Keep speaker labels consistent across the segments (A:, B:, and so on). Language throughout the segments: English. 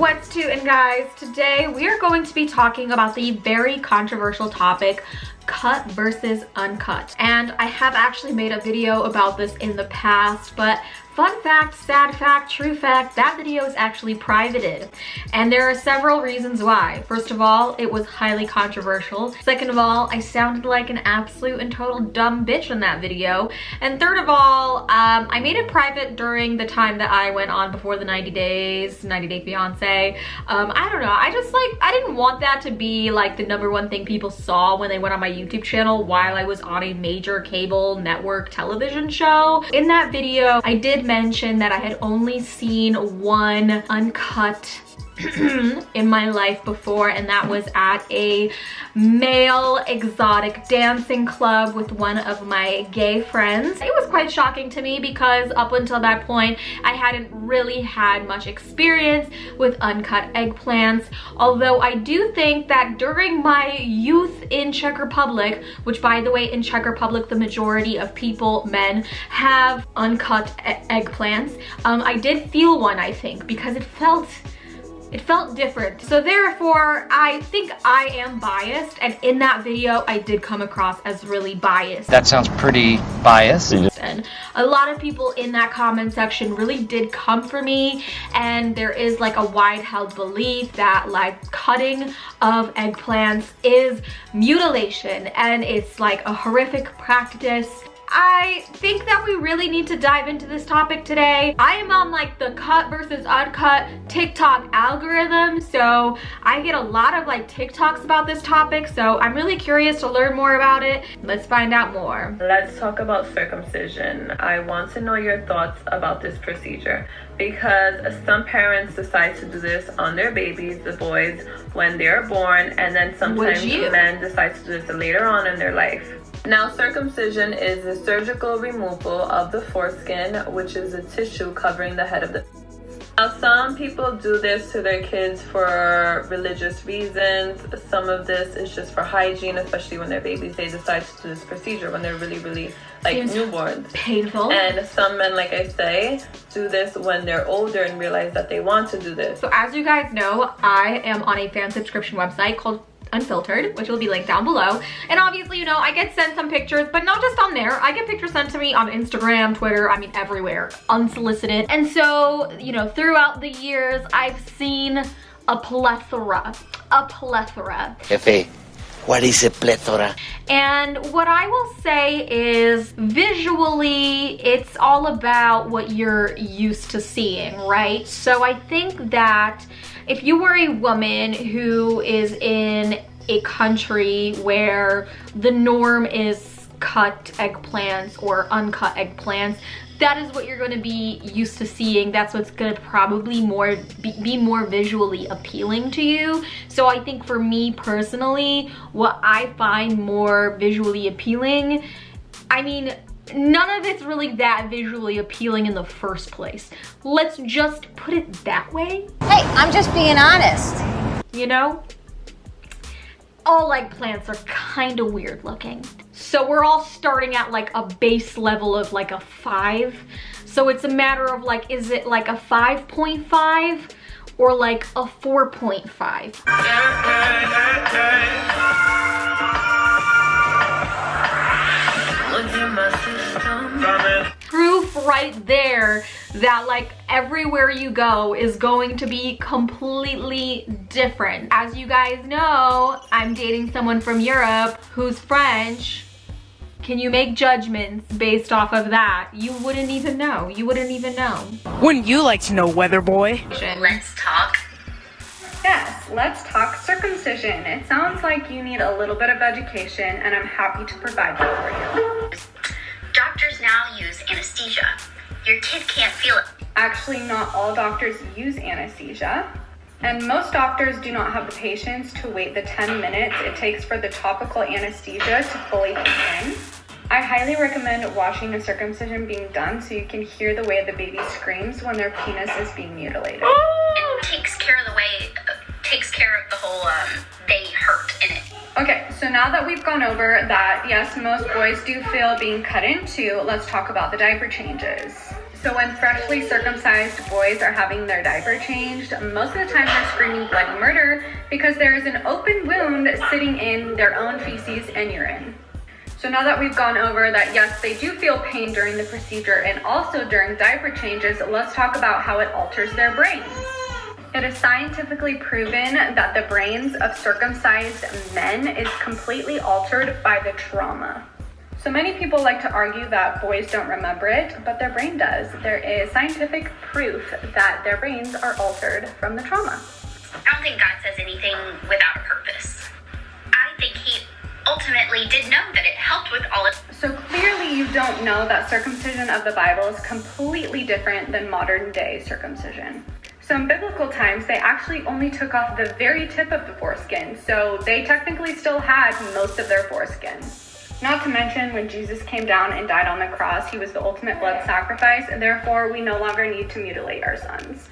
A: What's tootin', guys? Today we are going to be talking about the very controversial topic, cut versus uncut. And I have actually made a video about this in the past, but fun fact, sad fact, true fact, that video is actually privated. And there are several reasons why. First of all, it was highly controversial. Second of all, I sounded like an absolute and total dumb bitch in that video. And third of all, I made it private during the time that I went on before the 90 Day Fiance. I don't know, I didn't want that to be like the #1 thing people saw when they went on my YouTube channel while I was on a major cable network television show. In that video, I did mention that I had only seen one uncut in my life before, and that was at a male exotic dancing club with one of my gay friends. It was quite shocking to me because up until that point I hadn't really had much experience with uncut eggplants, although I do think that during my youth in Czech Republic, which by the way in Czech Republic the majority of people, men, have uncut eggplants, I did feel one, I think, because it felt different. So therefore, I think I am biased, and in that video, I did come across as really biased.
B: That sounds pretty biased.
A: And a lot of people in that comment section really did come for me, and there is like a wide held belief that like cutting of eggplants is mutilation, and it's like a horrific practice. I think that we really need to dive into this topic today. I am on like the cut versus uncut TikTok algorithm, so I get a lot of like TikToks about this topic, so I'm really curious to learn more about it. Let's find out more.
C: Let's talk about circumcision. I want to know your thoughts about this procedure, because some parents decide to do this on their babies, the boys, when they're born, and then sometimes men decide to do this later on in their life. Now, circumcision is the surgical removal of the foreskin, which is the tissue covering the head of the... Now, some people do this to their kids for religious reasons. Some of this is just for hygiene, especially when they're babies. They decide to do this procedure when they're really like newborns.
A: Painful.
C: And some men, like I say, do this when they're older and realize that they want to do this.
A: So as you guys know, I am on a fan subscription website called Unfiltered, which will be linked down below, and obviously, you know, I get sent some pictures, but not just on there. I get pictures sent to me on Instagram, Twitter, I mean everywhere, unsolicited. And so, you know, throughout the years I've seen a plethora.
D: Jefe, what is a plethora?
A: And what I will say is, visually, it's all about what you're used to seeing, right? So I think that if you were a woman who is in a country where the norm is cut eggplants or uncut eggplants, that is what you're going to be used to seeing. That's what's going to probably be more visually appealing to you. So I think for me personally, what I find more visually appealing, I mean, none of it's really that visually appealing in the first place. Let's just put it that way.
E: Hey, I'm just being honest.
A: You know? All eggplants are kind of weird looking. So we're all starting at like a base level of like a 5. So it's a matter of like, is it like a 5.5 or like a 4.5? Proof right there that like everywhere you go is going to be completely different. As you guys know, I'm dating someone from Europe who's French. Can you make judgments based off of that? You wouldn't even know. You wouldn't even know.
F: Wouldn't you like to know, weather boy?
A: Let's talk.
G: Yes, let's talk circumcision. It sounds like you need a little bit of education, and I'm happy to provide that for you.
H: Doctors now use anesthesia. Your kid can't feel it.
G: Actually, not all doctors use anesthesia, and most doctors do not have the patience to wait the 10 minutes it takes for the topical anesthesia to fully kick in. I highly recommend watching a circumcision being done so you can hear the way the baby screams when their penis is being mutilated.
H: It takes care of the whole they hurt in it.
G: Okay, so now that we've gone over that, yes, most boys do feel being cut into, let's talk about the diaper changes. So when freshly circumcised boys are having their diaper changed, most of the time they're screaming bloody murder because there is an open wound sitting in their own feces and urine. So now that we've gone over that, yes, they do feel pain during the procedure and also during diaper changes, let's talk about how it alters their brains. It is scientifically proven that the brains of circumcised men is completely altered by the trauma. So many people like to argue that boys don't remember it, but their brain does. There is scientific proof that their brains are altered from the trauma.
H: I don't think God says anything without a purpose. I think he ultimately did know that it helped with all of.
G: So clearly you don't know that circumcision of the Bible is completely different than modern day circumcision. So in biblical times, they actually only took off the very tip of the foreskin, so they technically still had most of their foreskin. Not to mention, when Jesus came down and died on the cross, he was the ultimate blood sacrifice, and therefore we no longer need to mutilate our sons.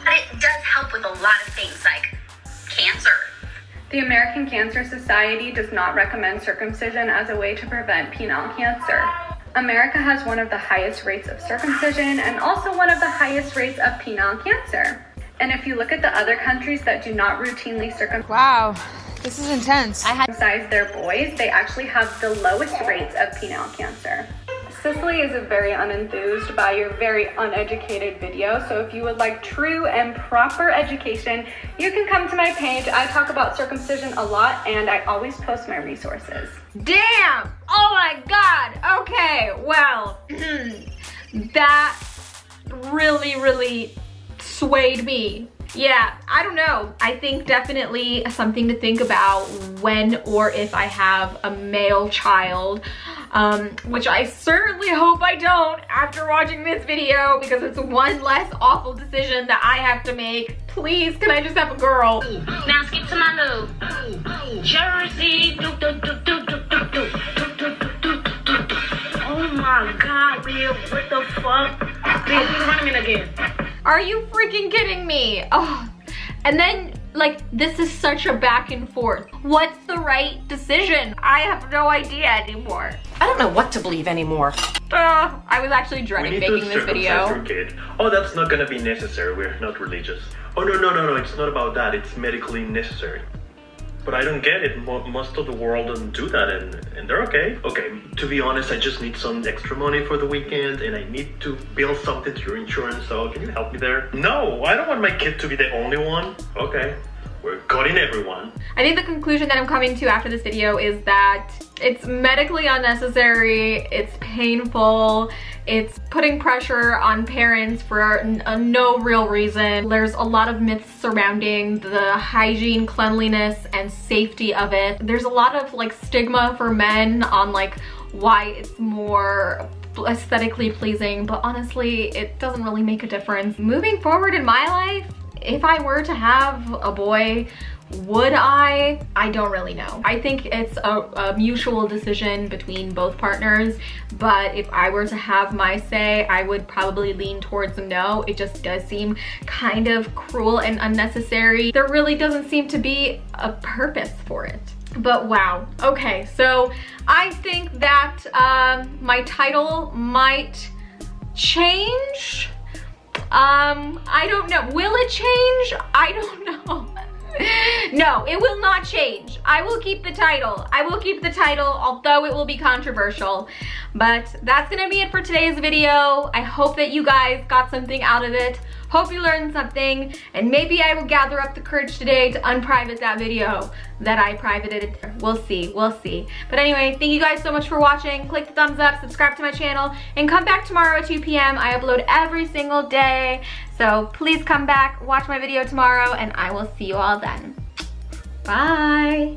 H: But it does help with a lot of things like cancer.
G: The American Cancer Society does not recommend circumcision as a way to prevent penile cancer. America has one of the highest rates of circumcision and also one of the highest rates of penile cancer. And if you look at the other countries that do not routinely
F: Wow, this is intense.
G: circumcise their boys, they actually have the lowest rates of penile cancer. Cicely is very unenthused by your very uneducated video, so if you would like true and proper education, you can come to my page. I talk about circumcision a lot and I always post my resources.
A: Damn! Oh my god! Okay, well, that really swayed me. Yeah, I don't know. I think definitely something to think about when or if I have a male child, which I certainly hope I don't after watching this video, because it's one less awful decision that I have to make. Please, can I just have a girl?
H: Now skip to my little jersey. Oh my god, Bill, what the fuck? Bill, you running again.
A: Are you freaking kidding me? Oh, and then like this is such a back and forth. What's the right decision? I have no idea anymore.
F: I don't know what to believe anymore.
A: I was actually dreading making this video.
I: Your kid. Oh, that's not gonna be necessary. We're not religious. Oh no, it's not about that. It's medically necessary. But I don't get it. Most of the world doesn't do that, and they're okay. Okay, to be honest, I just need some extra money for the weekend, and I need to bill something to your insurance, so can you help me there? No, I don't want my kid to be the only one. Okay, we're cutting everyone.
A: I think the conclusion that I'm coming to after this video is that it's medically unnecessary, it's painful, it's putting pressure on parents for no real reason. There's a lot of myths surrounding the hygiene, cleanliness, and safety of it. There's a lot of like stigma for men on like why it's more aesthetically pleasing, but honestly, it doesn't really make a difference. Moving forward in my life, if I were to have a boy, would I? I don't really know. I think it's a mutual decision between both partners, but if I were to have my say, I would probably lean towards a no. It just does seem kind of cruel and unnecessary. There really doesn't seem to be a purpose for it. But wow. Okay, so I think that my title might change. I don't know. Will it change? I don't know. No, it will not change. I will keep the title. I will keep the title, although it will be controversial. But that's gonna be it for today's video. I hope that you guys got something out of it. Hope you learned something, and maybe I will gather up the courage today to unprivate that video that I privated. We'll see, we'll see. But anyway, thank you guys so much for watching. Click the thumbs up, subscribe to my channel, and come back tomorrow at 2 p.m. I upload every single day. So please come back, watch my video tomorrow, and I will see you all then. Bye.